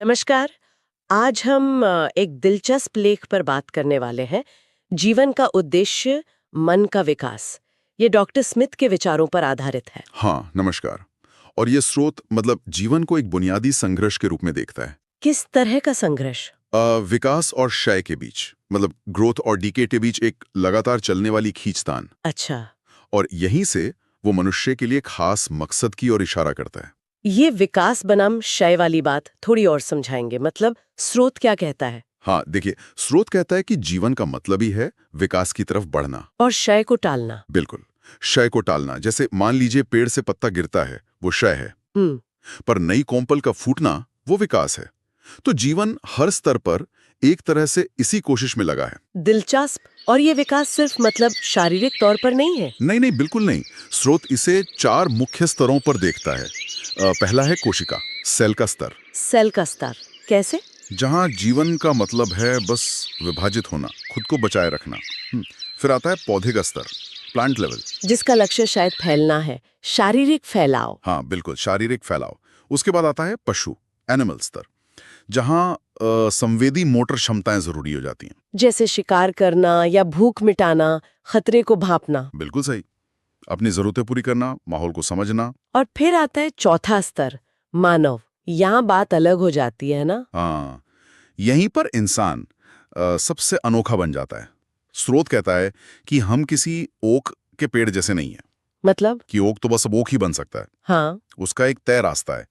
नमस्कार। आज हम एक दिलचस्प लेख पर बात करने वाले हैं। जीवन का उद्देश्य, मन का विकास। ये डॉक्टर स्मिथ के विचारों पर आधारित है। हाँ, नमस्कार। और ये स्रोत जीवन को एक बुनियादी संघर्ष के रूप में देखता है। किस तरह का संघर्ष? विकास और क्षय के बीच, ग्रोथ और डीके के बीच एक लगातार चलने वाली खींचतान। अच्छा, और यहीं से वो मनुष्य के लिए खास मकसद की ओर इशारा करता है। ये विकास बनाम क्षय वाली बात थोड़ी और समझाएंगे। मतलब स्रोत क्या कहता है? हाँ, देखिए, स्रोत कहता है कि जीवन का मतलब ही है विकास की तरफ बढ़ना। और क्षय को टालना। बिल्कुल, क्षय को टालना। जैसे मान लीजिए पेड़ से पत्ता गिरता है, वो क्षय है। हम्म, पर नई कोम्पल का फूटना वो विकास है। तो जीवन हर स्तर पर एक तरह से इसी कोशिश में लगा है। दिलचस्प। और ये विकास सिर्फ शारीरिक तौर पर नहीं है? नहीं नहीं, बिल्कुल नहीं। स्रोत इसे 4 मुख्य स्तरों पर देखता है। पहला है कोशिका, सेल का स्तर, सेल का स्तर कैसे? जहां जीवन का मतलब है बस विभाजित होना, खुद को बचाए रखना। फिर आता है पौधे का स्तर, प्लांट लेवल, जिसका लक्ष्य शायद फैलना है, शारीरिक फैलाव। हाँ बिल्कुल, शारीरिक फैलाव। उसके बाद आता है पशु, एनिमल स्तर, जहां संवेदी मोटर क्षमताएं जरूरी हो जाती हैं। जैसे शिकार करना या भूख मिटाना, खतरे को भांपना। बिल्कुल सही, अपनी जरूरतें पूरी करना, माहौल को समझना। और फिर आता है चौथा स्तर, मानव। यहाँ बात अलग हो जाती है ना? हाँ, यहीं पर इंसान सबसे अनोखा बन जाता है। स्रोत कहता है कि हम किसी ओक के पेड़ जैसे नहीं है। मतलब? कि ओक तो बस अब ओक ही बन सकता है, हाँ, उसका एक तय रास्ता है।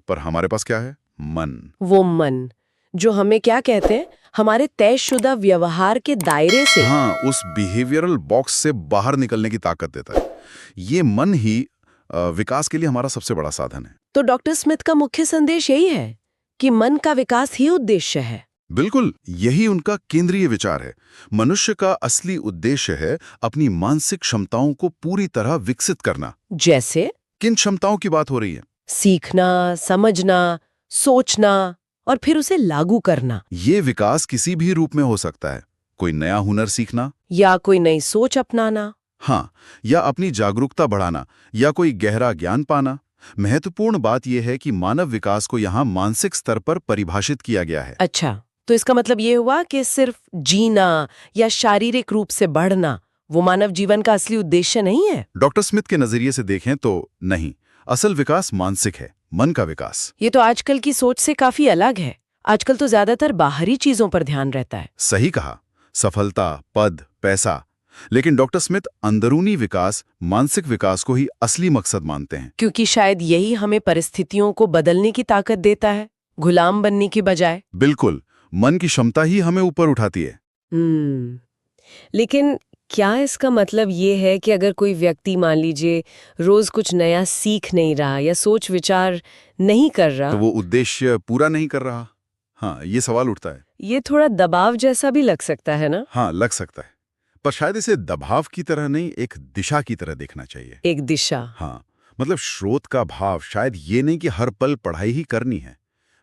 पर हमारे पास क्या है? मन। वो मन जो हमें क्या कहते हैं, हमारे तयशुदा व्यवहार के दायरे से। हाँ, उस बिहेवियरल बॉक्स से बाहर निकलने की ताकत देता है। ये मन ही विकास के लिए हमारा सबसे बड़ा साधन है। तो डॉक्टर स्मिथ का मुख्य संदेश यही है कि मन का विकास ही उद्देश्य है। बिल्कुल, यही उनका केंद्रीय विचार है। मनुष्य का असली उद्देश्य है अपनी मानसिक क्षमताओं को पूरी तरह विकसित करना। जैसे? किन क्षमताओं की बात हो रही है? सीखना, समझना, सोचना और फिर उसे लागू करना। ये विकास किसी भी रूप में हो सकता है। कोई नया हुनर सीखना, या कोई नई सोच अपनाना। हाँ, या अपनी जागरूकता बढ़ाना, या कोई गहरा ज्ञान पाना। महत्वपूर्ण बात यह है कि मानव विकास को यहाँ मानसिक स्तर पर परिभाषित किया गया है। अच्छा, तो इसका मतलब ये हुआ कि सिर्फ जीना या शारीरिक रूप से बढ़ना वो मानव जीवन का असली उद्देश्य नहीं है? डॉक्टर स्मिथ के नजरिए से देखें तो नहीं, असल विकास मानसिक है, मन का विकास। ये तो आजकल की सोच से काफी अलग है। आजकल तो ज्यादातर बाहरी चीजों पर ध्यान रहता है। सही कहा, सफलता, पद, पैसा। लेकिन डॉक्टर स्मिथ अंदरूनी विकास, मानसिक विकास को ही असली मकसद मानते हैं। क्योंकि शायद यही हमें परिस्थितियों को बदलने की ताकत देता है, गुलाम बनने की बजाय। बिल्कुल, मन की क्षमता ही हमें ऊपर उठाती है। लेकिन क्या इसका मतलब ये है कि अगर कोई व्यक्ति मान लीजिए रोज कुछ नया सीख नहीं रहा या सोच विचार नहीं कर रहा, तो वो उद्देश्य पूरा नहीं कर रहा? हाँ, ये सवाल उठता है। ये थोड़ा दबाव जैसा भी लग सकता है ना? हाँ, लग सकता है। पर शायद इसे दबाव की तरह नहीं, एक दिशा की तरह देखना चाहिए। एक दिशा। हाँ, स्रोत का भाव शायद ये नहीं कि हर पल पढ़ाई ही करनी है,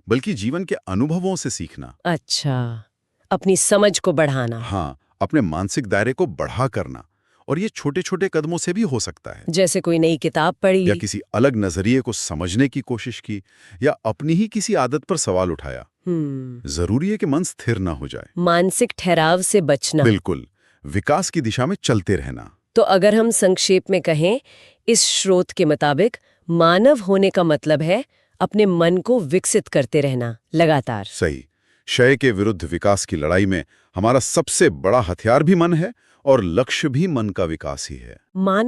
बल्कि जीवन के अनुभवों से सीखना। अच्छा, अपनी समझ को बढ़ाना। हाँ, अपने मानसिक दायरे को बढ़ा करना। और ये छोटे छोटे कदमों से भी हो सकता है। जैसे कोई नई किताब पढ़ी, या किसी अलग नजरिए को समझने की कोशिश की, या अपनी ही किसी आदत पर सवाल उठाया। जरूरी है कि मन स्थिर ना हो जाए। मानसिक ठहराव से बचना। बिल्कुल, विकास की दिशा में चलते रहना। तो अगर हम संक्षेप में कहें, इस स्रोत के मुताबिक मानव होने का मतलब है अपने मन को विकसित करते रहना लगातार। सही। क्षय के विरुद्ध विकास की लड़ाई में हमारा सबसे बड़ा हथियार भी मन है, और लक्ष्य भी मन का विकास ही है। मानव